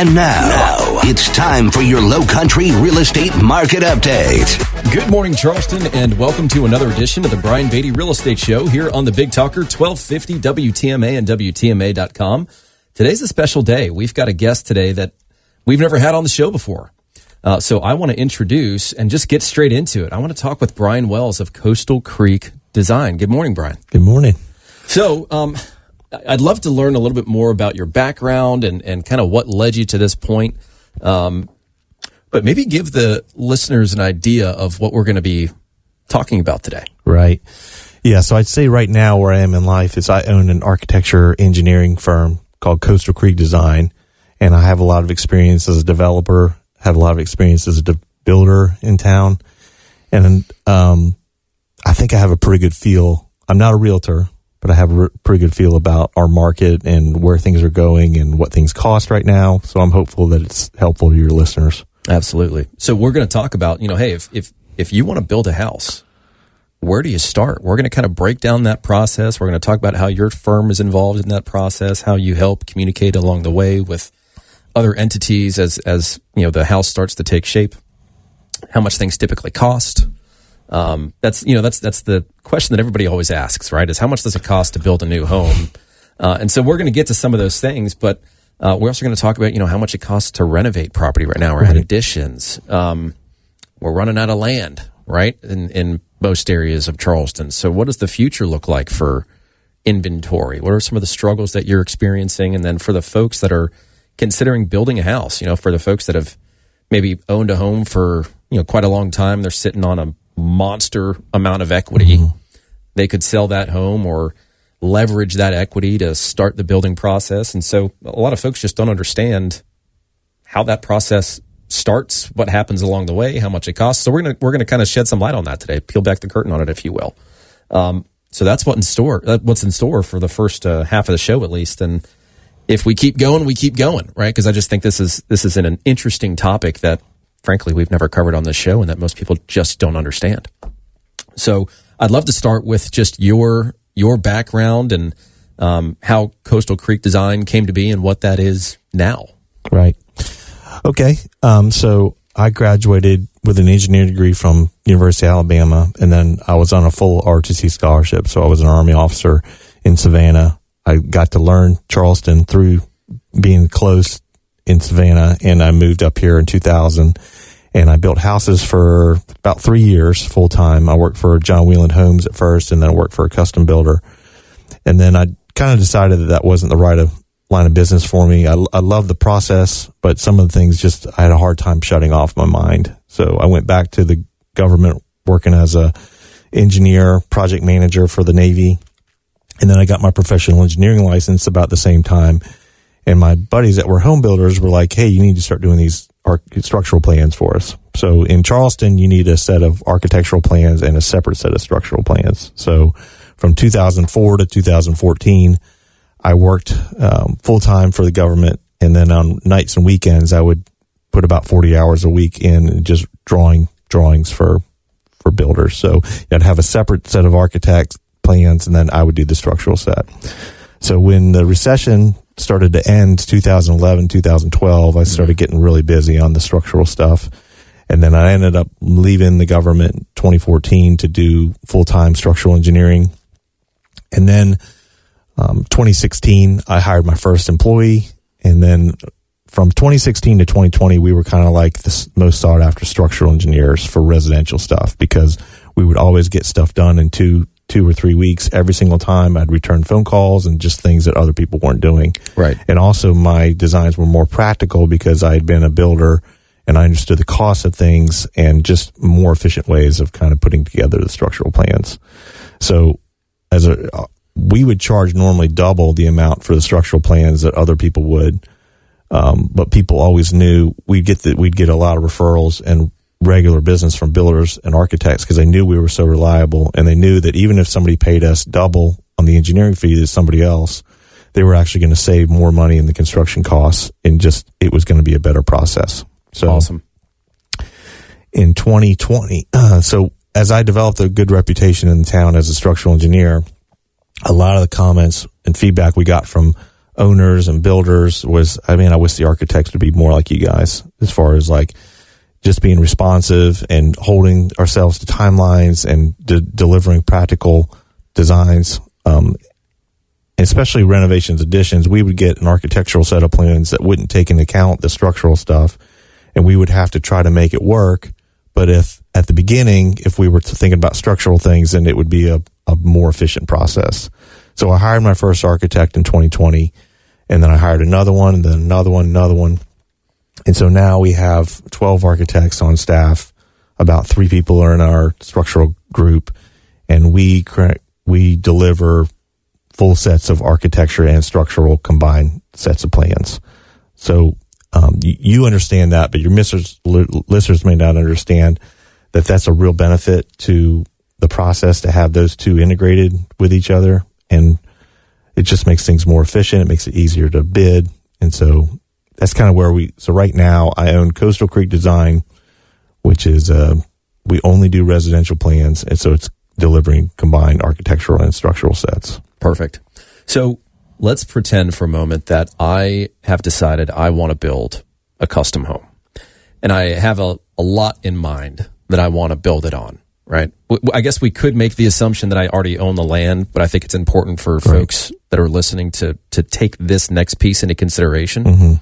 And now, it's time for your Low Country Real Estate Market Update. Good morning, Charleston, and welcome to another edition of the Brian Beatty Real Estate Show here on the Big Talker, 1250 WTMA and WTMA.com. Today's a special day. We've got a guest today that we've never had on the show before. So I want to introduce and just get straight into it. I want to talk with Brian Wells of Coastal Creek Design. Good morning, Brian. Good morning. So I'd love to learn a little bit more about your background and kind of what led you to this point. But maybe give the listeners an idea of what we're going to be talking about today. Right. Yeah. So I'd say right now where I am in life is I own an architecture engineering firm called Coastal Creek Design. And I have a lot of experience as a developer, have a lot of experience as a builder in town. And I think I have a pretty good feel. I'm not a realtor, but I have a pretty good feel about our market and where things are going and what things cost right now. So I'm hopeful that it's helpful to your listeners. Absolutely. So we're going to talk about, hey, if you want to build a house, where do you start? We're going to kind of break down that process. We're going to talk about how your firm is involved in that process, how you help communicate along the way with other entities as the house starts to take shape, how much things typically cost. That's the question that everybody always asks, right? Is how much does it cost to build a new home? And so we're going to get to some of those things, but we're also going to talk about, how much it costs to renovate property right now or add additions. We're running out of land, right? In most areas of Charleston. So what does the future look like for inventory? What are some of the struggles that you're experiencing? And then for the folks that are considering building a house, for the folks that have maybe owned a home for, quite a long time, they're sitting on a monster amount of equity. Mm-hmm. They could sell that home or leverage that equity to start the building process. And so a lot of folks just don't understand how that process starts, what happens along the way, how much it costs. So we're going to kind of shed some light on that today, peel back the curtain on it, if you will. So that's what's in store for the first half of the show, at least. And if we keep going, we keep going, right? Because I just think this is an interesting topic that, frankly, we've never covered on this show and that most people just don't understand. So I'd love to start with just your background and how Coastal Creek Design came to be and what that is now. Right. Okay. So I graduated with an engineering degree from University of Alabama, and then I was on a full ROTC scholarship. So I was an Army officer in Savannah. I got to learn Charleston through being close in Savannah, and I moved up here in 2000, and I built houses for about 3 years full time. I worked for John Wheeland Homes at first, and then I worked for a custom builder. And then I kind of decided that wasn't the right line of business for me. I love the process, but some of the things I had a hard time shutting off my mind. So I went back to the government working as a engineer, project manager for the Navy. And then I got my professional engineering license about the same time. And my buddies that were home builders were like, hey, you need to start doing these structural plans for us. So in Charleston, you need a set of architectural plans and a separate set of structural plans. So from 2004 to 2014, I worked full time for the government. And then on nights and weekends, I would put about 40 hours a week in just drawings for builders. So I'd have a separate set of architects plans, and then I would do the structural set. So when the recession started to end 2011, 2012, I started getting really busy on the structural stuff. And then I ended up leaving the government in 2014 to do full-time structural engineering. And then 2016, I hired my first employee. And then from 2016 to 2020, we were kind of like the most sought after structural engineers for residential stuff, because we would always get stuff done in two or 3 weeks. Every single time I'd return phone calls and just things that other people weren't doing. Right. And also my designs were more practical because I had been a builder and I understood the cost of things and just more efficient ways of kind of putting together the structural plans. So we would charge normally double the amount for the structural plans that other people would. But people always knew we'd get a lot of referrals and regular business from builders and architects because they knew we were so reliable, and they knew that even if somebody paid us double on the engineering fee as somebody else, they were actually going to save more money in the construction costs, and it was going to be a better process. So awesome. In 2020, so as I developed a good reputation in the town as a structural engineer, a lot of the comments and feedback we got from owners and builders was, I wish the architects would be more like you guys as far as like just being responsive and holding ourselves to timelines and delivering practical designs. Especially renovations, additions, we would get an architectural set of plans that wouldn't take into account the structural stuff, and we would have to try to make it work. But if at the beginning, if we were thinking about structural things, then it would be a more efficient process. So I hired my first architect in 2020, and then I hired another one, and then another one. And so now we have 12 architects on staff. About 3 people are in our structural group, and we deliver full sets of architecture and structural combined sets of plans. So you understand that, but your listeners may not understand that that's a real benefit to the process to have those two integrated with each other. And it just makes things more efficient. It makes it easier to bid. And so that's kind of where so right now I own Coastal Creek Design, which is, we only do residential plans. And so it's delivering combined architectural and structural sets. Perfect. So let's pretend for a moment that I have decided I want to build a custom home, and I have a lot in mind that I want to build it on, right? I guess we could make the assumption that I already own the land, but I think it's important for folks that are listening to take this next piece into consideration,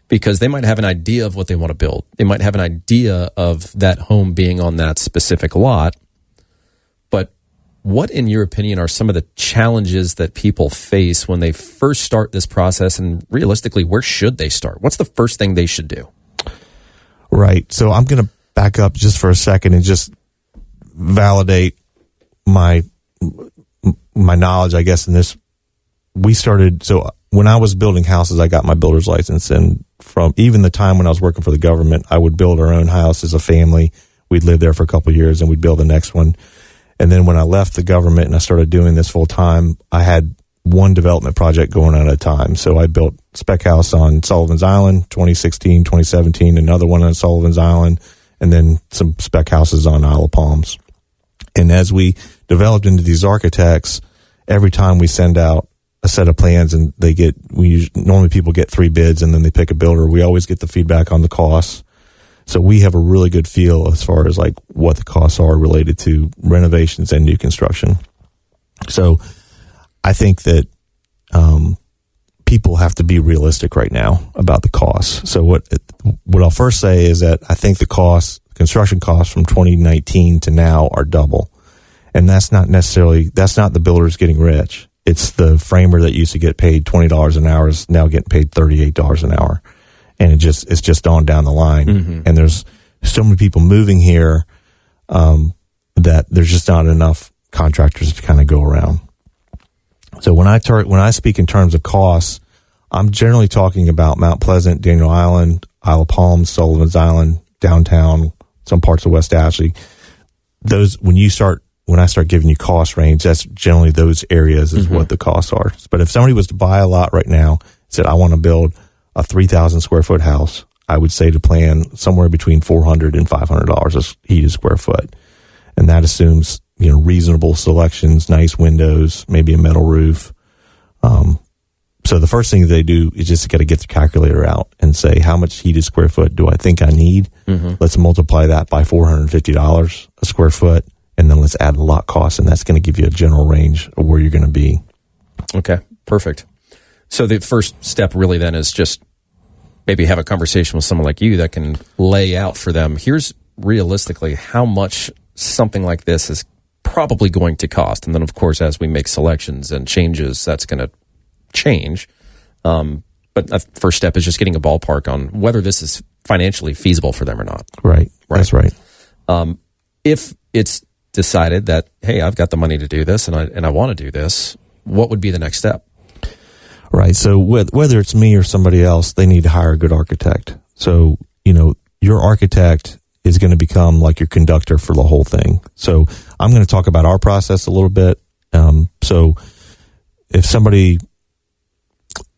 because they might have an idea of what they want to build. They might have an idea of that home being on that specific lot. But what, in your opinion, are some of the challenges that people face when they first start this process? And realistically, where should they start? What's the first thing they should do? Right. So I'm going to back up just for a second and just validate my knowledge, I guess, in this. So when I was building houses, I got my builder's license. And from even the time when I was working for the government, I would build our own house as a family. We'd live there for a couple of years and we'd build the next one. And then when I left the government and I started doing this full time, I had one development project going on at a time. So I built spec house on Sullivan's Island, 2016, 2017, another one on Sullivan's Island, and then some spec houses on Isle of Palms. And as we developed into these architects, every time we send out a set of plans and normally people get 3 bids and then they pick a builder, we always get the feedback on the costs. So we have a really good feel as far as like what the costs are related to renovations and new construction. So I think that people have to be realistic right now about the costs. So what I'll first say is that I think the construction costs from 2019 to now are double. And that's not the builders getting rich. It's the framer that used to get paid $20 an hour is now getting paid $38 an hour. And it's just on down the line. Mm-hmm. And there's so many people moving here that there's just not enough contractors to kind of go around. So when I speak in terms of costs, I'm generally talking about Mount Pleasant, Daniel Island, Isle of Palms, Sullivan's Island, downtown, some parts of West Ashley. When I start giving you cost range, that's generally those areas is what the costs are. But if somebody was to buy a lot right now, said, I want to build a 3,000 square foot house, I would say to plan somewhere between $400 and $500 a heated square foot. And that assumes, reasonable selections, nice windows, maybe a metal roof. So the first thing they do is just got to get the calculator out and say, how much heated square foot do I think I need? Mm-hmm. Let's multiply that by $450 a square foot. And then let's add a lot cost. And that's going to give you a general range of where you're going to be. Okay, perfect. So the first step really then is just maybe have a conversation with someone like you that can lay out for them, here's realistically how much something like this is probably going to cost. And then, of course, as we make selections and changes, that's going to change. But the first step is just getting a ballpark on whether this is financially feasible for them or not. Right. That's right. If it's decided that, hey, I've got the money to do this and I want to do this, what would be the next step? Right. So whether it's me or somebody else, they need to hire a good architect. So, your architect is going to become like your conductor for the whole thing. So I'm going to talk about our process a little bit. So if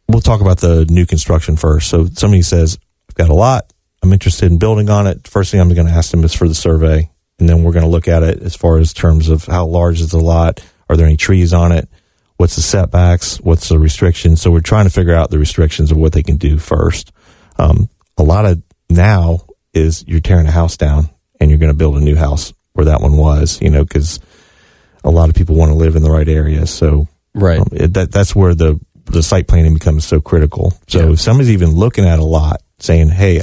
we'll talk about the new construction first. So somebody says, I've got a lot, I'm interested in building on it. First thing I'm going to ask them is for the survey. And then we're going to look at it as far as terms of how large is the lot? Are there any trees on it? what's the setbacks, what's the restrictions. So we're trying to figure out the restrictions of what they can do first. A lot of now is you're tearing a house down and you're going to build a new house where that one was, because a lot of people want to live in the right area. So right. That's where the site planning becomes so critical. So if somebody's even looking at a lot saying, hey,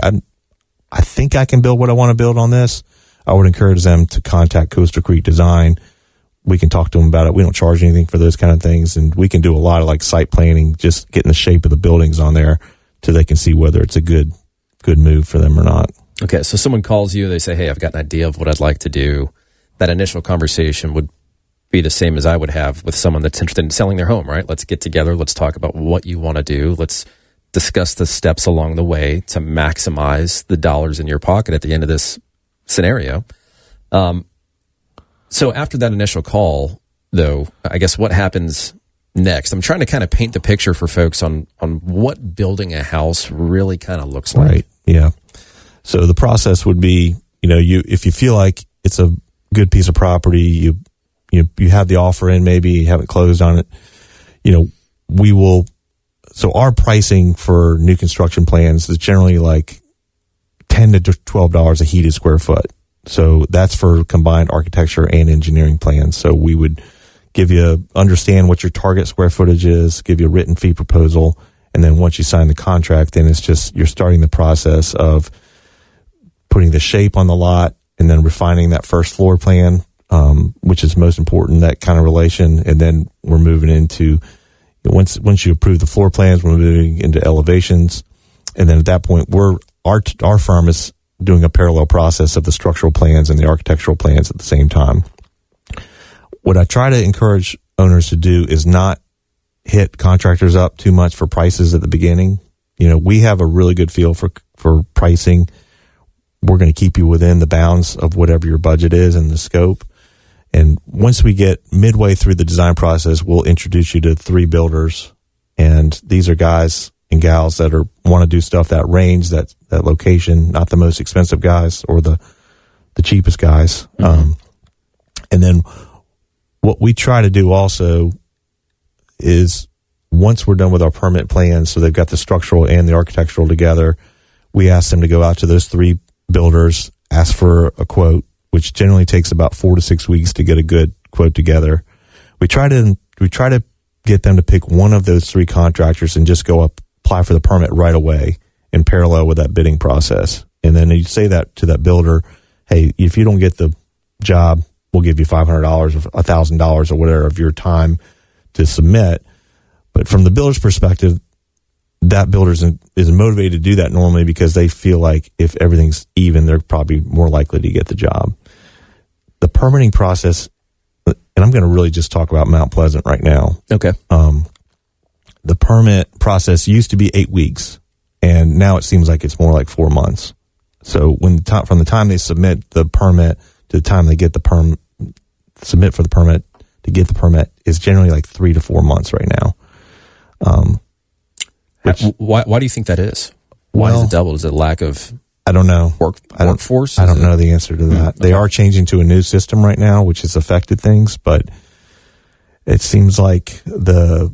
I think I can build what I want to build on this, I would encourage them to contact Coastal Creek Design. We can talk to them about it. We don't charge anything for those kind of things. And we can do a lot of like site planning, just getting the shape of the buildings on there so they can see whether it's a good move for them or not. Okay. So someone calls you, they say, hey, I've got an idea of what I'd like to do. That initial conversation would be the same as I would have with someone that's interested in selling their home, right? Let's get together. Let's talk about what you want to do. Let's discuss the steps along the way to maximize the dollars in your pocket at the end of this scenario. So after that initial call, though, I guess what happens next? I'm trying to kind of paint the picture for folks on what building a house really kind of looks like. Right. Yeah. So the process would be, if you feel like it's a good piece of property, you have the offer in, maybe you haven't closed on it, we will. So our pricing for new construction plans is generally like $10 to $12 a heated square foot. So that's for combined architecture and engineering plans. So we would understand what your target square footage is, give you a written fee proposal. And then once you sign the contract, then it's just, you're starting the process of putting the shape on the lot and then refining that first floor plan, which is most important, that kind of relation. And then we're moving into, once you approve the floor plans, we're moving into elevations. And then at that point, our firm is doing a parallel process of the structural plans and the architectural plans at the same time. What I try to encourage owners to do is not hit contractors up too much for prices at the beginning. We have a really good feel for pricing. We're going to keep you within the bounds of whatever your budget is and the scope. And once we get midway through the design process, we'll introduce you to 3 builders. And these are guys and gals that want to do stuff that range, that location, not the most expensive guys or the cheapest guys. Mm-hmm. And then what we try to do also is once we're done with our permit plans, so they've got the structural and the architectural together, we ask them to go out to those 3 builders, ask for a quote, which generally takes about 4 to 6 weeks to get a good quote together. We try to get them to pick one of those 3 contractors and just go apply for the permit right away in parallel with that bidding process. And then you say that to that builder, hey, if you don't get the job, we'll give you $500 or $1,000 or whatever of your time to submit. But from the builder's perspective, that builder is motivated to do that normally because they feel like if everything's even, they're probably more likely to get the job. The permitting process, and I'm going to really just talk about Mount Pleasant right now. Okay. The permit process used to be 8 weeks, and now it seems like it's more like 4 months. So from the time they submit the permit to the time they get the submit for the permit to get the permit is generally like 3 to 4 months right now. Why do you think that is? Why is it doubled? Is it lack of? I don't know. Workforce? I don't know the answer to that. They are changing to a new system right now, which has affected things, but it seems like they're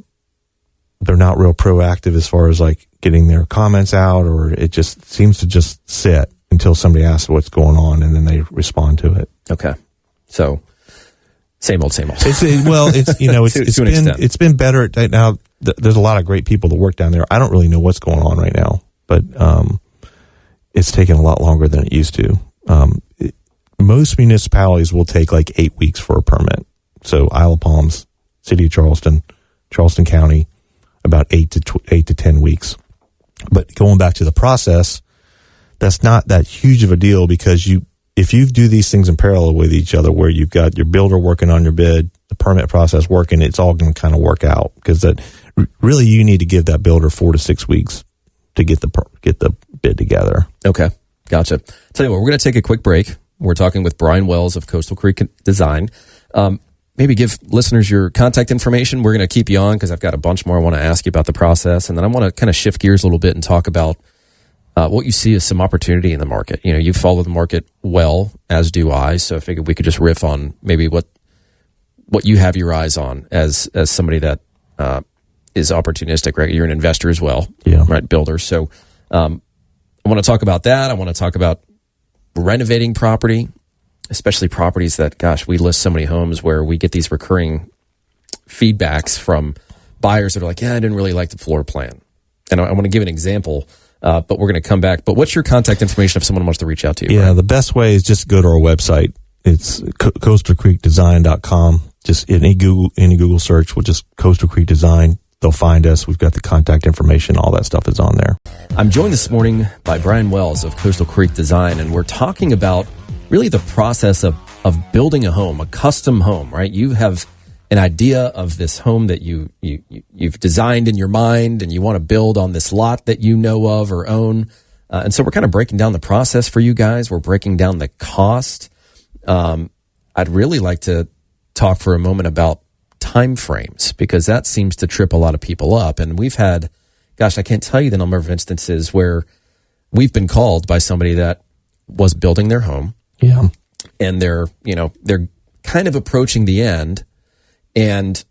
not real proactive as far as like getting their comments out, or it just seems to just sit until somebody asks what's going on and then they respond to it. Okay. So same old. It's been better at now. There's a lot of great people that work down there. I don't really know what's going on right now, but it's taken a lot longer than it used to. Most municipalities will take like 8 weeks for a permit. So Isle of Palms, City of Charleston County, about 8 to 10 weeks. But going back to the process, that's not that huge of a deal because if you do these things in parallel with each other, where you've got your builder working on your bid, the permit process working, it's all going to kind of work out because that really you need to give that builder 4 to 6 weeks to get the bid together. Okay, gotcha. Tell you what, we're going to take a quick break. We're talking with Brian Wells of Coastal Creek Design. Maybe give listeners your contact information. We're going to keep you on because I've got a bunch more I want to ask you about the process, and then I want to kind of shift gears a little bit and talk about what you see as some opportunity in the market. You follow the market well, as do I. So I figured we could just riff on maybe what you have your eyes on as somebody that is opportunistic, right? You're an investor as well, Yeah. right? Builder. So I want to talk about that. I want to talk about renovating property, especially properties that, gosh, we list so many homes where we get these recurring feedbacks from buyers that are like, yeah, I didn't really like the floor plan. And I want to give an example, but we're going to come back. But what's your contact information if someone wants to reach out to you? Yeah, Brian? the best way is just go to our website. It's coastalcreekdesign.com. Just any Google search will just Coastal Creek Design. They'll find us. We've got the contact information. All that stuff is on there. I'm joined this morning by Brian Wells of Coastal Creek Design, and we're talking about really the process of building a home, a custom home, right? You have an idea of this home that you've designed in your mind, and you want to build on this lot that you know of or own. And so we're kind of breaking down the process for you guys. We're breaking down the cost. I'd really like to talk for a moment about time frames, because that seems to trip a lot of people up. And we've had, gosh, I can't tell you the number of instances where we've been called by somebody that was building their home. Yeah. And they're kind of approaching the end, and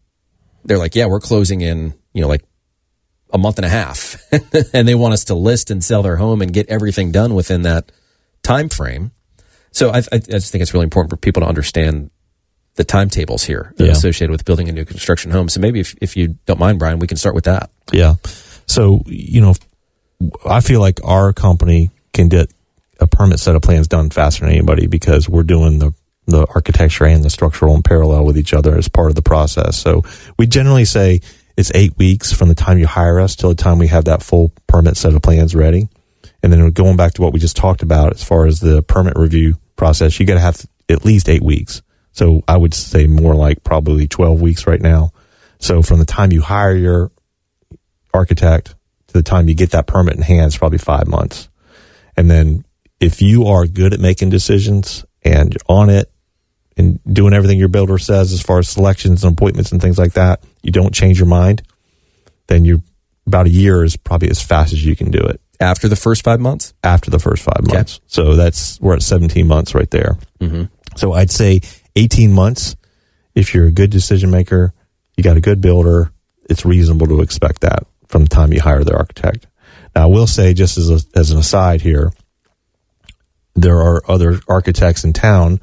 they're like, yeah, we're closing in, like a month and a half. And they want us to list and sell their home and get everything done within that time frame. So I just think it's really important for people to understand the timetables here associated with building a new construction home. So maybe if you don't mind, Brian, we can start with that. Yeah. So, I feel like our company can get a permit set of plans done faster than anybody, because we're doing the architecture and the structural in parallel with each other as part of the process. So we generally say it's 8 weeks from the time you hire us till the time we have that full permit set of plans ready. And then going back to what we just talked about as far as the permit review process, you got to have at least 8 weeks. So I would say more like probably 12 weeks right now. So from the time you hire your architect to the time you get that permit in hand, it's probably 5 months. And then if you are good at making decisions and on it and doing everything your builder says as far as selections and appointments and things like that, you don't change your mind, then you're about a year is probably as fast as you can do it. After the first 5 months? After the first 5 months. Okay. So we're at 17 months right there. Mm-hmm. So I'd say 18 months, if you're a good decision maker, you got a good builder, it's reasonable to expect that from the time you hire the architect. Now, I will say, just as an aside here, there are other architects in town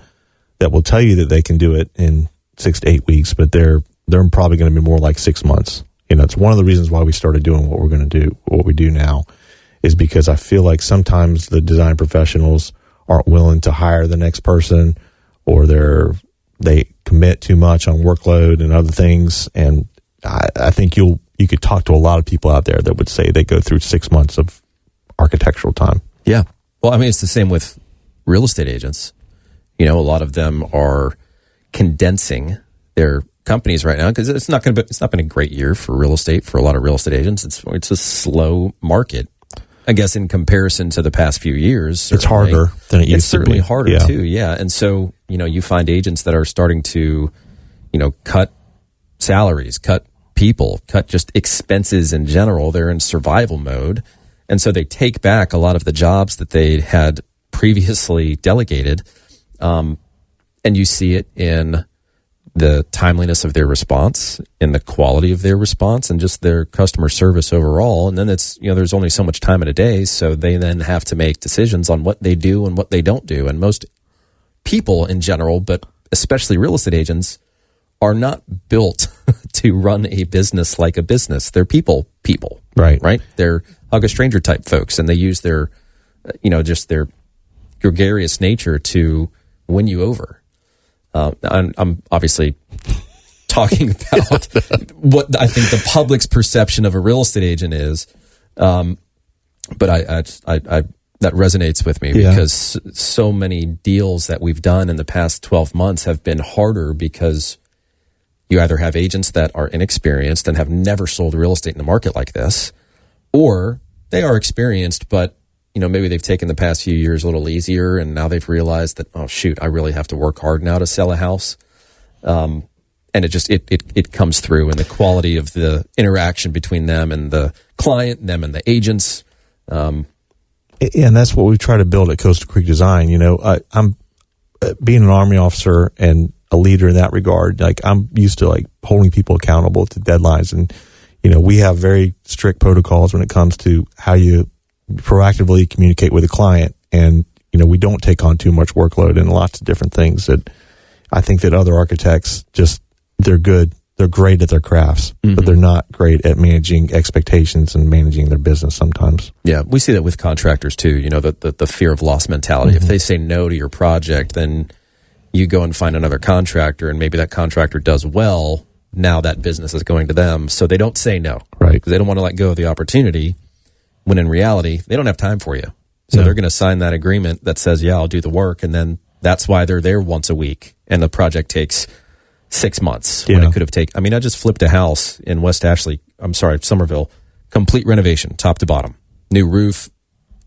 that will tell you that they can do it in 6 to 8 weeks, but they're probably going to be more like 6 months. It's one of the reasons why we started doing what we do now, is because I feel like sometimes the design professionals aren't willing to hire the next person, or they commit too much on workload and other things. And I think you could talk to a lot of people out there that would say they go through 6 months of architectural time. Yeah. Well, I mean, it's the same with real estate agents. A lot of them are condensing their companies right now, because it's not been a great year for real estate for a lot of real estate agents. It's a slow market, I guess, in comparison to the past few years. Certainly. It's harder than it used to be. It's certainly harder too. Yeah. And so, you find agents that are starting to, cut salaries, cut people, cut just expenses in general. They're in survival mode. And so they take back a lot of the jobs that they had previously delegated. And you see it in the timeliness of their response, in the quality of their response, and just their customer service overall. And then it's, there's only so much time in a day. So they then have to make decisions on what they do and what they don't do. And most people in general, but especially real estate agents, are not built to run a business like a business. They're people. Right. They're hug a stranger type folks, and they use their, just their gregarious nature to win you over. I'm obviously talking about what I think the public's perception of a real estate agent is, but I that resonates with me because so many deals that we've done in the past 12 months have been harder because you either have agents that are inexperienced and have never sold real estate in the market like this, or they are experienced, but maybe they've taken the past few years a little easier, and now they've realized that, oh shoot, I really have to work hard now to sell a house. And it comes through in the quality of the interaction between them and the client, them and the agents. And that's what we try to build at Coastal Creek Design. I'm being an Army officer and a leader in that regard. Like, I'm used to like holding people accountable to deadlines, and we have very strict protocols when it comes to how you proactively communicate with a client, and we don't take on too much workload and lots of different things that I think that other architects they're great at their crafts, but they're not great at managing expectations and managing their business sometimes. Yeah, we see that with contractors too. The fear of loss mentality. If they say no to your project, then you go and find another contractor, and maybe that contractor does well. Now that business is going to them, so they don't say no, right? Because they don't want to let go of the opportunity. When in reality, they don't have time for you, so they're going to sign that agreement that says, "Yeah, I'll do the work," and then that's why they're there once a week, and the project takes 6 months when it could have taken. I mean, I just flipped a house in Somerville, complete renovation, top to bottom, new roof,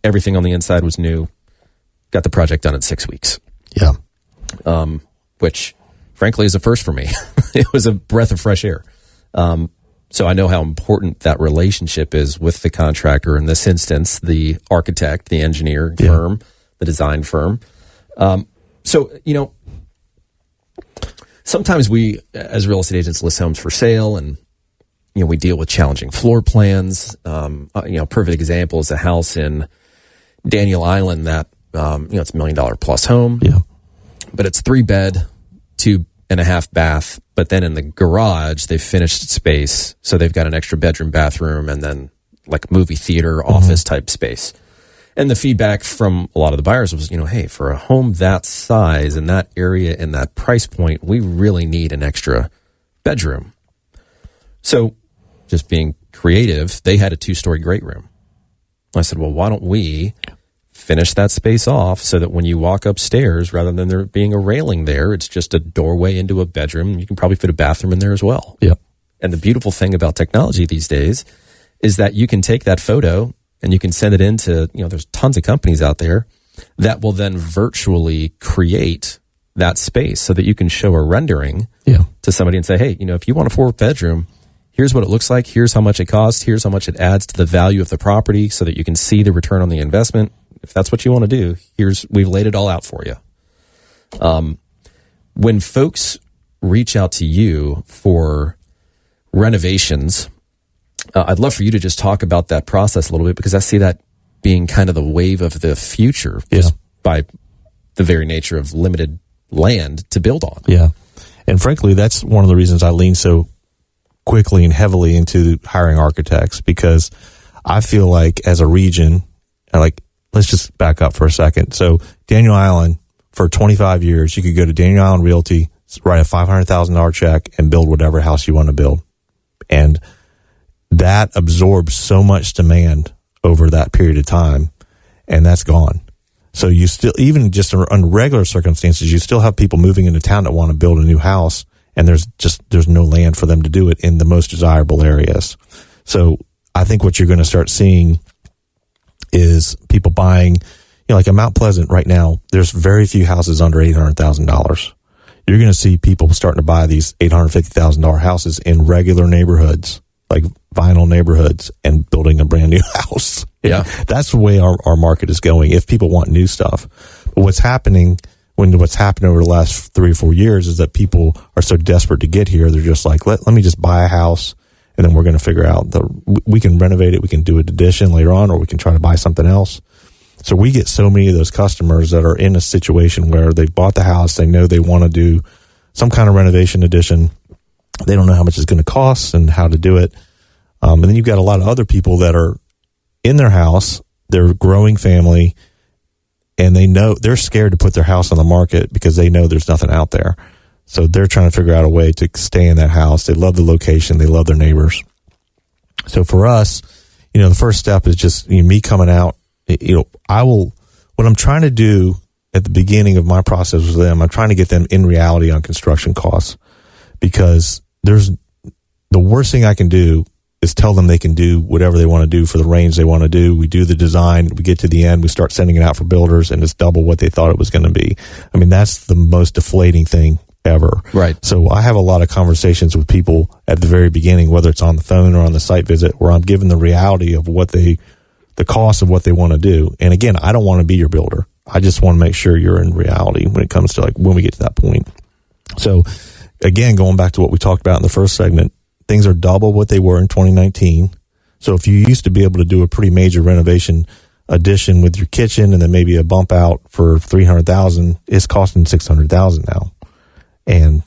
everything on the inside was new. Got the project done in 6 weeks. Yeah, which frankly is a first for me. It was a breath of fresh air. So I know how important that relationship is with the contractor. In this instance, the architect, the engineer firm, the design firm. Sometimes we, as real estate agents, list homes for sale, and we deal with challenging floor plans. Perfect example is a house in Daniel Island that it's $1 million plus home. Yeah, but it's 3-bed, 2.5 bath. But then in the garage, they've finished space, so they've got an extra bedroom, bathroom, and then like movie theater, office type space. And the feedback from a lot of the buyers was, hey, for a home that size in that area and that price point, we really need an extra bedroom. So just being creative, they had a 2-story great room. I said, well, why don't we finish that space off so that when you walk upstairs, rather than there being a railing there, it's just a doorway into a bedroom. You can probably fit a bathroom in there as well. Yep. And the beautiful thing about technology these days is that you can take that photo and you can send it into, there's tons of companies out there that will then virtually create that space so that you can show a rendering to somebody and say, hey, if you want a 4-bedroom, here's what it looks like. Here's how much it costs. Here's how much it adds to the value of the property so that you can see the return on the investment. If that's what you want to do, we've laid it all out for you. When folks reach out to you for renovations, I'd love for you to just talk about that process a little bit, because I see that being kind of the wave of the future just by the very nature of limited land to build on. Yeah. And frankly, that's one of the reasons I lean so quickly and heavily into hiring architects, because I feel like as a region, let's just back up for a second. So Daniel Island, for 25 years, you could go to Daniel Island Realty, write a $500,000 check, and build whatever house you want to build. And that absorbs so much demand over that period of time, and that's gone. So you still, even just under regular circumstances, you still have people moving into town that want to build a new house, and there's no land for them to do it in the most desirable areas. So I think what you're going to start seeing is people buying, like in Mount Pleasant right now, there's very few houses under $800,000. You're going to see people starting to buy these $850,000 houses in regular neighborhoods, like vinyl neighborhoods, and building a brand new house. Yeah. That's the way our market is going if people want new stuff. But what's happened over the last 3 or 4 years is that people are so desperate to get here, they're just like, let me just buy a house, and then we're going to figure out we can renovate it, we can do an addition later on, or we can try to buy something else. So we get so many of those customers that are in a situation where they bought the house, they know they want to do some kind of renovation addition, they don't know how much it's going to cost and how to do it. And then you've got a lot of other people that are in their house, they're a growing family, and they know they're scared to put their house on the market because they know there's nothing out there. So they're trying to figure out a way to stay in that house. They love the location. They love their neighbors. So for us, the first step is just me coming out. What I'm trying to do at the beginning of my process with them, I'm trying to get them in reality on construction costs, because the worst thing I can do is tell them they can do whatever they want to do for the range they want to do. We do the design, we get to the end, we start sending it out for builders, and it's double what they thought it was going to be. I mean, that's the most deflating thing ever. Right. So I have a lot of conversations with people at the very beginning, whether it's on the phone or on the site visit, where I'm giving the reality of the cost of what they want to do. And again, I don't want to be your builder. I just want to make sure you're in reality when it comes to when we get to that point. So again, going back to what we talked about in the first segment, things are double what they were in 2019. So if you used to be able to do a pretty major renovation addition with your kitchen and then maybe a bump out for $300,000, it's costing $600,000 now. And,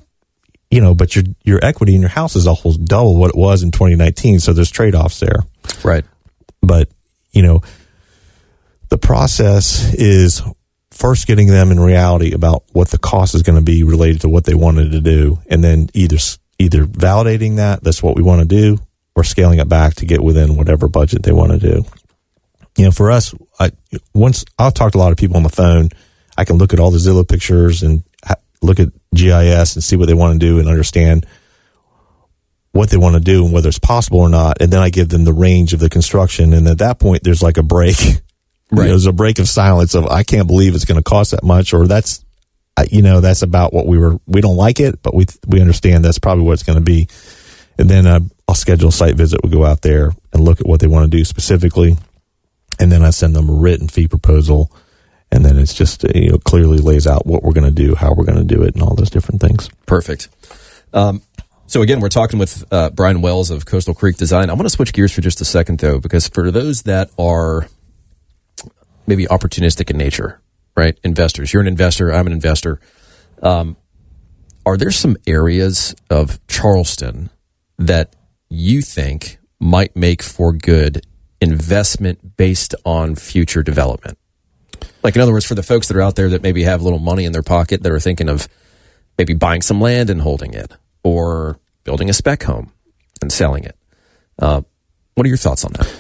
but your equity in your house is almost double what it was in 2019. So there's trade-offs there. Right. But, the process is first getting them in reality about what the cost is going to be related to what they wanted to do. And then either validating that's what we want to do, or scaling it back to get within whatever budget they want to do. For us, once I've talked to a lot of people on the phone, I can look at all the Zillow pictures and look at GIS and see what they want to do and understand what they want to do and whether it's possible or not. And then I give them the range of the construction. And at that point, there's like a break. Right. There's a break of silence of, I can't believe it's going to cost that much, or that's about what we don't like it, but we understand that's probably what it's going to be. And then I'll schedule a site visit. We'll go out there and look at what they want to do specifically. And then I send them a written fee proposal. And then it's just, clearly lays out what we're going to do, how we're going to do it, and all those different things. Perfect. So again, we're talking with Brian Wells of Coastal Creek Design. I want to switch gears for just a second, though, because for those that are maybe opportunistic in nature, right? Investors. You're an investor. I'm an investor. Are there some areas of Charleston that you think might make for good investment based on future development? Like, in other words, for the folks that are out there that maybe have a little money in their pocket that are thinking of maybe buying some land and holding it, or building a spec home and selling it. What are your thoughts on that?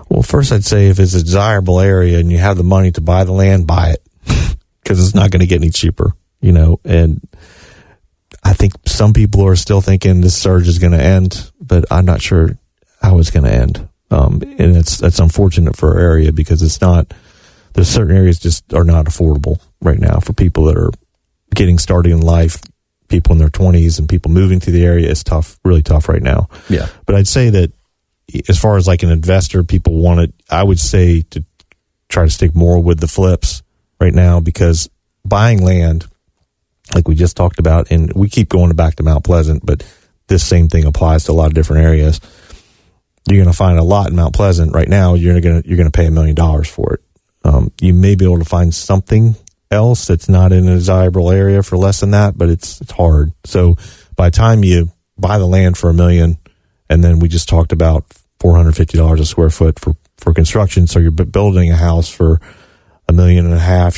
Well, first I'd say if it's a desirable area and you have the money to buy the land, buy it, because it's not going to get any cheaper, and I think some people are still thinking this surge is going to end, but I'm not sure how it's going to end. And that's unfortunate for our area, because there's certain areas just are not affordable right now for people that are getting started in life, people in their 20s and people moving to the area. It's tough, really tough right now. Yeah. But I'd say that as far as like an investor, people want it, I would say to try to stick more with the flips right now, because buying land, like we just talked about, and we keep going back to Mount Pleasant, but this same thing applies to a lot of different areas. You're going to find a lot in Mount Pleasant right now. You're going to pay $1 million for it. You may be able to find something else that's not in a desirable area for less than that, but it's hard. So by the time you buy the land for $1 million, and then we just talked about $450 a square foot for construction, so you're building a house for $1.5 million.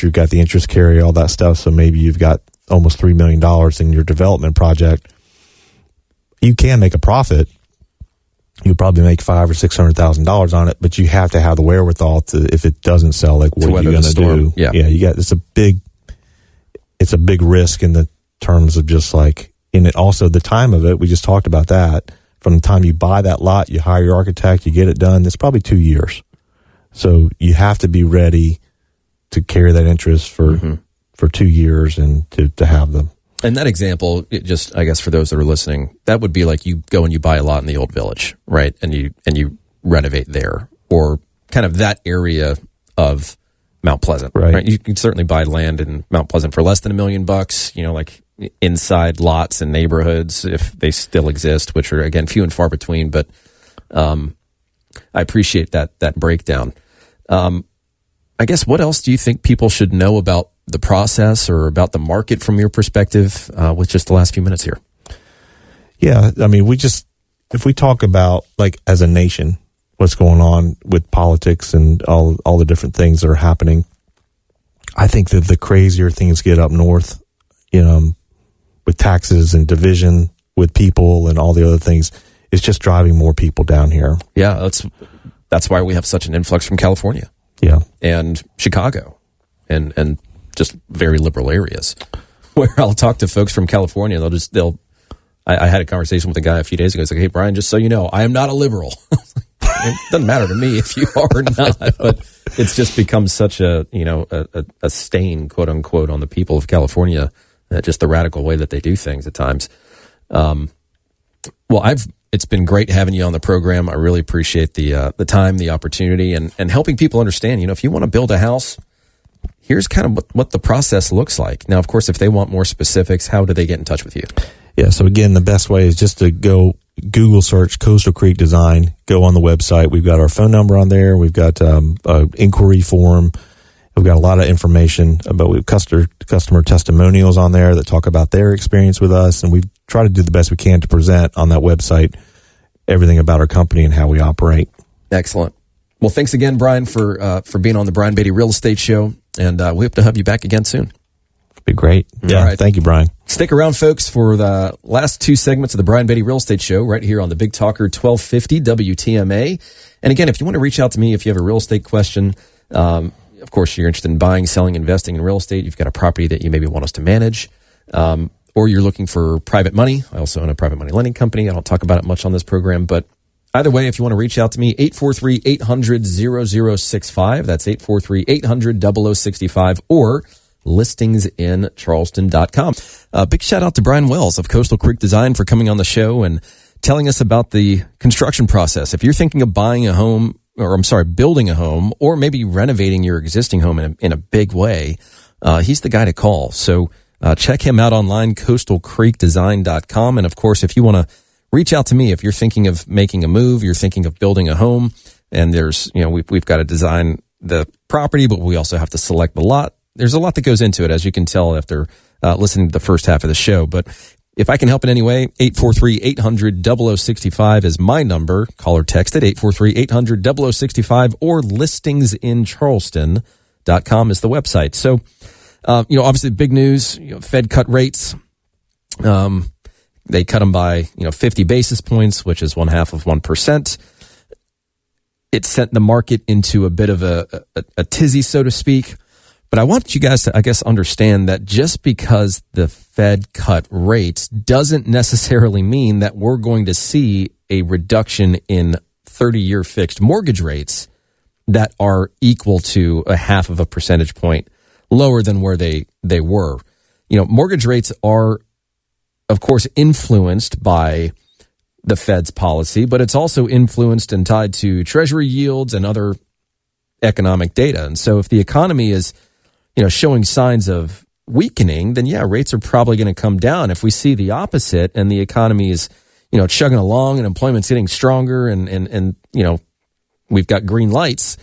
You've got the interest carry, all that stuff. So maybe you've got almost $3 million in your development project. You can make a profit. You'll probably make $500,000 or $600,000 on it, but you have to have the wherewithal to, if it doesn't sell, like what are you going to do? Yeah, it's a big risk in the terms of just like, in it also the time of it. We just talked about that. From the time you buy that lot, you hire your architect, you get it done. It's probably 2 years. So you have to be ready to carry that interest for 2 years and to have them. And that example, just, I guess, for those that are listening, that would be like you go and you buy a lot in the old village, right? And you renovate there, or kind of that area of Mount Pleasant, right? You can certainly buy land in Mount Pleasant for less than $1 million, like inside lots and neighborhoods, if they still exist, which are, again, few and far between. But I appreciate that breakdown. I guess, what else do you think people should know about the process or about the market from your perspective with just the last few minutes here? Yeah, I mean, if we talk about, like, as a nation, what's going on with politics and all the different things that are happening, I think that the crazier things get up north, with taxes and division with people and all the other things, is just driving more people down here. Yeah, that's why we have such an influx from California. Yeah. And Chicago and just very liberal areas, where I'll talk to folks from California. I had a conversation with a guy a few days ago. He's like, "Hey, Brian, just so you know, I am not a liberal." It doesn't matter to me if you are or not, but it's just become such a stain, quote unquote, on the people of California, just the radical way that they do things at times. Well, it's been great having you on the program. I really appreciate the time, the opportunity, and helping people understand, if you want to build a house, here's kind of what the process looks like. Now, of course, if they want more specifics, how do they get in touch with you? Yeah. So again, the best way is just to go Google search Coastal Creek Design, go on the website. We've got our phone number on there. We've got an inquiry form. We've got a lot of information about customer testimonials on there that talk about their experience with us. And we try to do the best we can to present on that website everything about our company and how we operate. Excellent. Well, thanks again, Brian, for being on the Brian Beatty Real Estate Show. And we hope to have you back again soon. Be great. Yeah. Right. Thank you, Brian. Stick around, folks, for the last two segments of the Brian Beatty Real Estate Show right here on the Big Talker 1250 WTMA. And again, if you want to reach out to me, if you have a real estate question, of course, you're interested in buying, selling, investing in real estate, you've got a property that you maybe want us to manage, or you're looking for private money. I also own a private money lending company. I don't talk about it much on this program, but either way, if you want to reach out to me, 843-800-0065. That's 843-800-0065, or listingsincharleston.com. Big shout out to Brian Wells of Coastal Creek Design for coming on the show and telling us about the construction process. If you're thinking of buying a home, building a home, or maybe renovating your existing home in a big way, he's the guy to call. So check him out online, coastalcreekdesign.com. And of course, if you want to reach out to me, if you're thinking of making a move, you're thinking of building a home, and there's, we've got to design the property, but we also have to select the lot. There's a lot that goes into it, as you can tell after listening to the first half of the show. But if I can help in any way, 843-800-0065 is my number. Call or text it, 843-800-0065, or listingsincharleston.com is the website. So, obviously big news, Fed cut rates. They cut them by, 50 basis points, which is 0.5%. It sent the market into a bit of a tizzy, so to speak. But I want you guys to, I guess, understand that just because the Fed cut rates doesn't necessarily mean that we're going to see a reduction in 30-year fixed mortgage rates that are equal to 0.5 percentage point lower than where they were. Mortgage rates are, of course, influenced by the Fed's policy, but it's also influenced and tied to Treasury yields and other economic data. And so if the economy is showing signs of weakening, then rates are probably going to come down. If we see the opposite and the economy is, chugging along and employment's getting stronger and we've got green lights,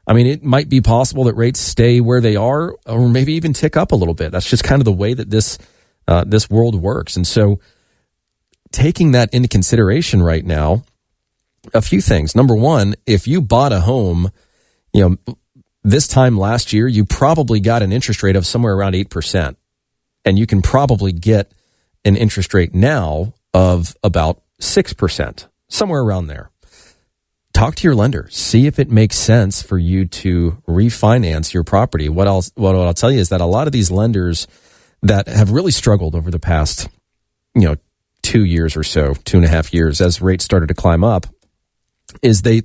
it might be possible that rates stay where they are or maybe even tick up a little bit. That's just kind of the way that this world works. And so taking that into consideration right now, a few things. Number one, if you bought a home, this time last year, you probably got an interest rate of somewhere around 8%. And you can probably get an interest rate now of about 6%, somewhere around there. Talk to your lender. See if it makes sense for you to refinance your property. What I'll tell you is that a lot of these lenders that have really struggled over the past, 2 years or so, 2.5 years, as rates started to climb up, is they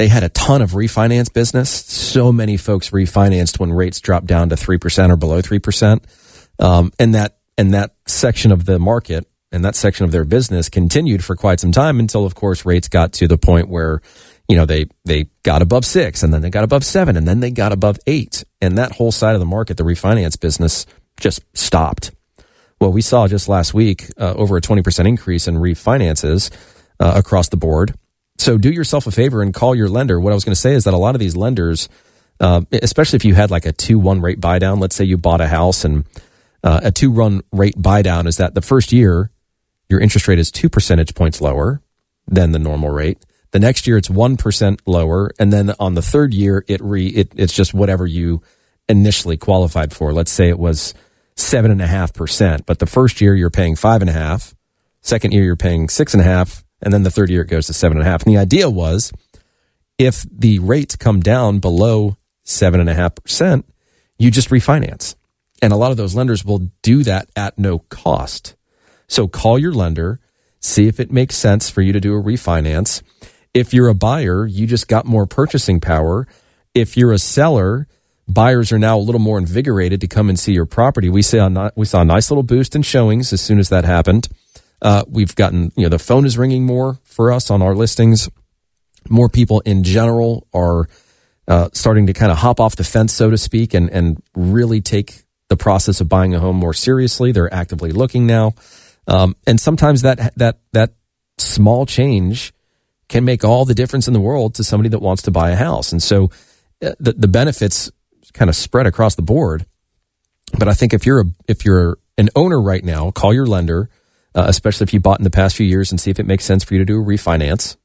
had a ton of refinance business. So many folks refinanced when rates dropped down to 3% or below 3%. And that section of the market and that section of their business continued for quite some time until, of course, rates got to the point where, they got above 6, and then they got above 7, and then they got above 8. And that whole side of the market, the refinance business, just stopped. Well, we saw just last week over a 20% increase in refinances across the board. So do yourself a favor and call your lender. What I was going to say is that a lot of these lenders, especially if you had like a 2-1 rate buy down, let's say you bought a house and a 2-1 rate buy down is that the first year, your interest rate is 2 percentage points lower than the normal rate. The next year, it's 1% lower. And then on the third year, it's just whatever you initially qualified for. Let's say it was 7.5%, but the first year you're paying 5.5%, second year you're paying 6.5%, and then the third year it goes to 7.5%. And the idea was, if the rates come down below 7.5%, you just refinance. And a lot of those lenders will do that at no cost. So call your lender, see if it makes sense for you to do a refinance. If you're a buyer, you just got more purchasing power. If you're a seller, buyers are now a little more invigorated to come and see your property. We saw a nice little boost in showings as soon as that happened. We've gotten, the phone is ringing more for us on our listings. More people in general are starting to kind of hop off the fence, so to speak, and really take the process of buying a home more seriously. They're actively looking now. And sometimes that small change can make all the difference in the world to somebody that wants to buy a house. And so the benefits kind of spread across the board. But I think if you're an owner right now, call your lender, especially if you bought in the past few years, and see if it makes sense for you to do a refinance.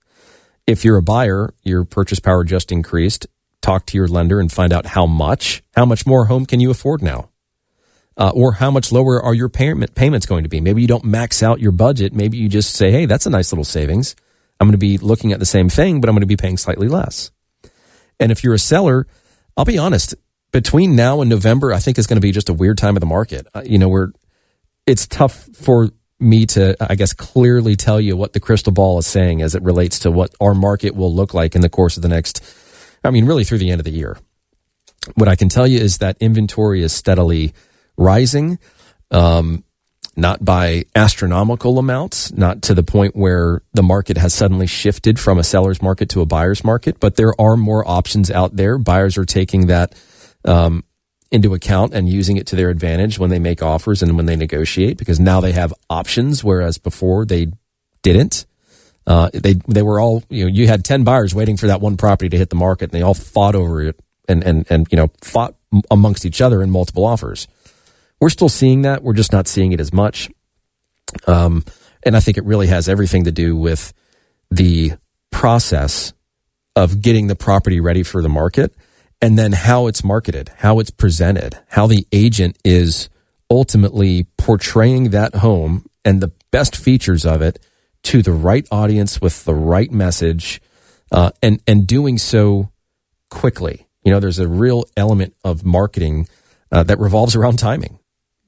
If you're a buyer, your purchase power just increased. Talk to your lender and find out how much more home can you afford now? Or how much lower are your payments going to be? Maybe you don't max out your budget. Maybe you just say, hey, that's a nice little savings. I'm going to be looking at the same thing, but I'm going to be paying slightly less. And if you're a seller, I'll be honest, between now and November, I think is going to be just a weird time of the market. It's tough for me to, I guess, clearly tell you what the crystal ball is saying as it relates to what our market will look like in the course of the next, really through the end of the year. What I can tell you is that inventory is steadily rising, not by astronomical amounts, not to the point where the market has suddenly shifted from a seller's market to a buyer's market, but there are more options out there. Buyers are taking that into account and using it to their advantage when they make offers and when they negotiate, because now they have options, whereas before they didn't. They were all, you had 10 buyers waiting for that one property to hit the market, and they all fought over it and fought amongst each other in multiple offers. We're still seeing that. We're just not seeing it as much. And I think it really has everything to do with the process of getting the property ready for the market, and then how it's marketed, how it's presented, how the agent is ultimately portraying that home and the best features of it to the right audience with the right message, and doing so quickly. There's a real element of marketing that revolves around timing.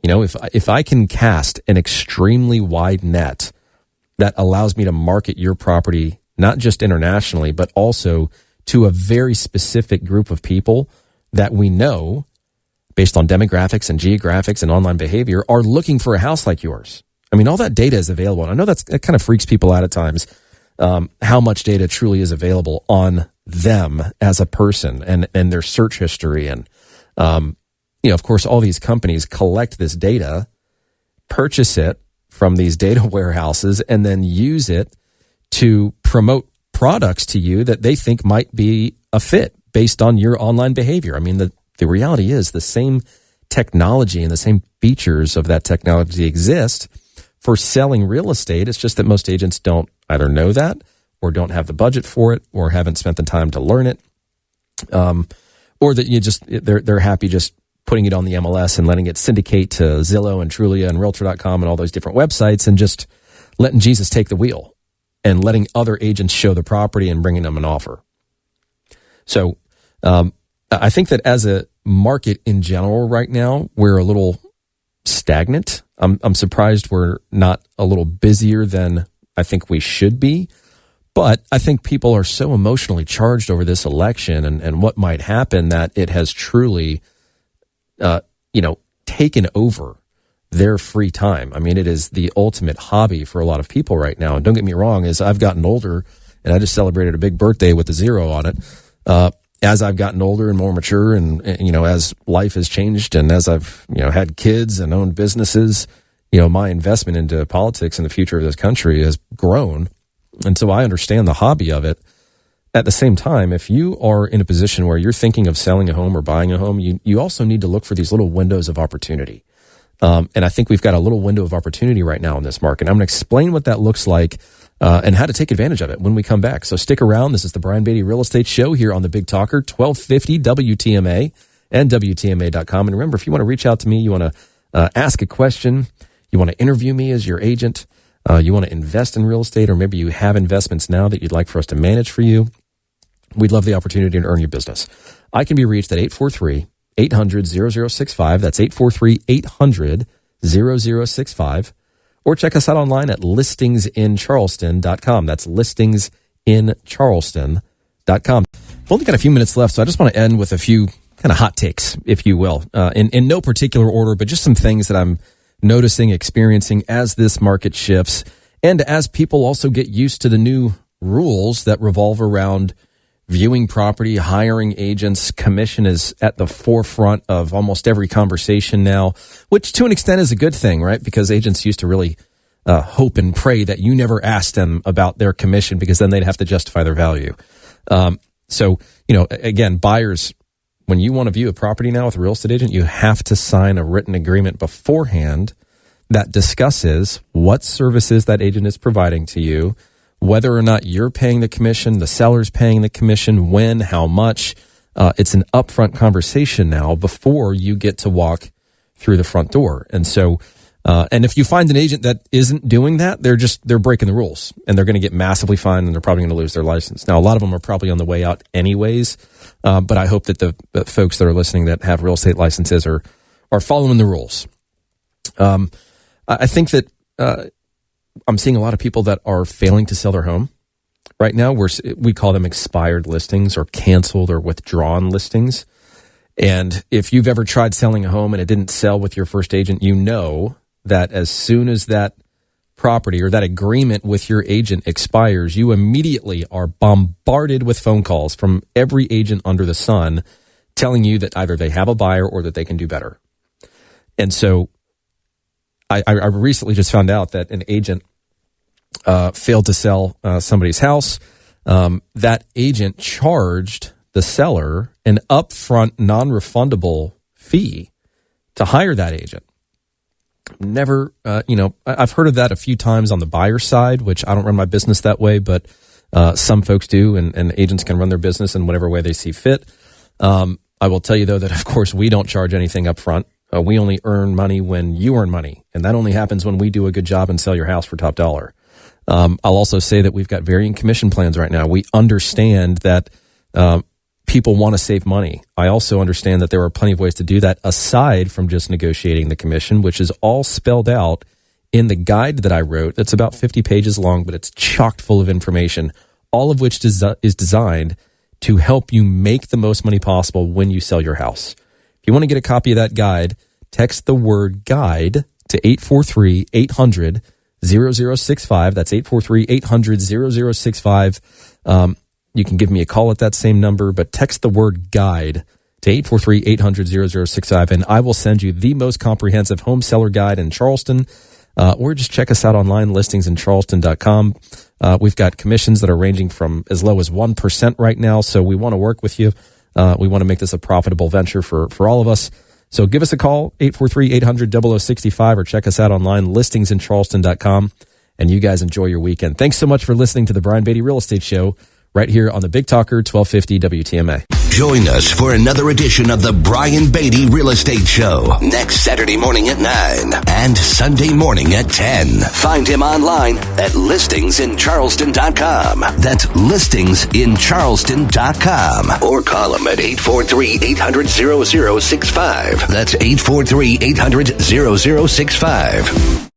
If I can cast an extremely wide net that allows me to market your property, not just internationally, but also to a very specific group of people that we know, based on demographics and geographics and online behavior, are looking for a house like yours. All that data is available. And I know that kind of freaks people out at times, how much data truly is available on them as a person and their search history. And, of course, all these companies collect this data, purchase it from these data warehouses, and then use it to promote products to you that they think might be a fit based on your online behavior. The reality is the same technology and the same features of that technology exist for selling real estate. It's just that most agents don't either know that, or don't have the budget for it, or haven't spent the time to learn it, or that they're happy just putting it on the MLS and letting it syndicate to Zillow and Trulia and Realtor.com and all those different websites, and just letting Jesus take the wheel and letting other agents show the property and bringing them an offer. So I think that as a market in general right now, we're a little stagnant. I'm surprised we're not a little busier than I think we should be. But I think people are so emotionally charged over this election and what might happen that it has truly, taken over their free time. It is the ultimate hobby for a lot of people right now. And don't get me wrong, as I've gotten older, and I just celebrated a big birthday with a 0 on it, as I've gotten older and more mature, and as life has changed, and as I've had kids and owned businesses, my investment into politics and the future of this country has grown. And so I understand the hobby of it. At the same time, if you are in a position where you're thinking of selling a home or buying a home, you also need to look for these little windows of opportunity. And I think we've got a little window of opportunity right now in this market. I'm going to explain what that looks like and how to take advantage of it when we come back. So stick around. This is the Brian Beatty Real Estate Show here on the Big Talker, 1250 WTMA and WTMA.com. And remember, if you want to reach out to me, you want to ask a question, you want to interview me as your agent, you want to invest in real estate, or maybe you have investments now that you'd like for us to manage for you, we'd love the opportunity to earn your business. I can be reached at 843-800-0065. That's 843-800-0065. Or check us out online at listingsincharleston.com. That's listingsincharleston.com. I've only got a few minutes left, so I just want to end with a few kind of hot takes, if you will, in no particular order, but just some things that I'm noticing, experiencing as this market shifts, and as people also get used to the new rules that revolve around viewing property, hiring agents. Commission is at the forefront of almost every conversation now, which to an extent is a good thing, right? Because agents used to really hope and pray that you never asked them about their commission, because then they'd have to justify their value. So, again, buyers, when you want to view a property now with a real estate agent, you have to sign a written agreement beforehand that discusses what services that agent is providing to you, whether or not you're paying the commission, the seller's paying the commission, when, how much. It's an upfront conversation now before you get to walk through the front door. And so, and if you find an agent that isn't doing that, they're breaking the rules, and they're going to get massively fined, and they're probably going to lose their license. Now, a lot of them are probably on the way out anyways, but I hope that the folks that are listening that have real estate licenses are following the rules. I think that I'm seeing a lot of people that are failing to sell their home right now. We call them expired listings or canceled or withdrawn listings. And if you've ever tried selling a home and it didn't sell with your first agent, you know that as soon as that property or that agreement with your agent expires, you immediately are bombarded with phone calls from every agent under the sun telling you that either they have a buyer or that they can do better. And so I recently just found out that an agent failed to sell somebody's house. That agent charged the seller an upfront non-refundable fee to hire that agent. Never, I've heard of that a few times on the buyer side, which I don't run my business that way, but some folks do, and agents can run their business in whatever way they see fit. I will tell you, though, that, of course, we don't charge anything upfront. We only earn money when you earn money, and that only happens when we do a good job and sell your house for top dollar. I'll also say that we've got varying commission plans right now. We understand that people want to save money. I also understand that there are plenty of ways to do that aside from just negotiating the commission, which is all spelled out in the guide that I wrote. That's about 50 pages long, but it's chocked full of information, all of which is designed to help you make the most money possible when you sell your house. If you want to get a copy of that guide, text the word guide to 843-800-0065. That's 843-800-0065. You can give me a call at that same number, but text the word guide to 843-800-0065, and I will send you the most comprehensive home seller guide in Charleston, or just check us out online, listingsincharleston.com. We've got commissions that are ranging from as low as 1% right now, so we want to work with you. We want to make this a profitable venture for all of us. So give us a call, 843-800-0065, or check us out online, listingsincharleston.com, and you guys enjoy your weekend. Thanks so much for listening to the Brian Beatty Real Estate Show right here on the Big Talker 1250 WTMA. Join us for another edition of the Brian Beatty Real Estate Show next Saturday morning at 9 and Sunday morning at 10. Find him online at listingsincharleston.com. That's listingsincharleston.com. Or call him at 843-800-0065. That's 843-800-0065.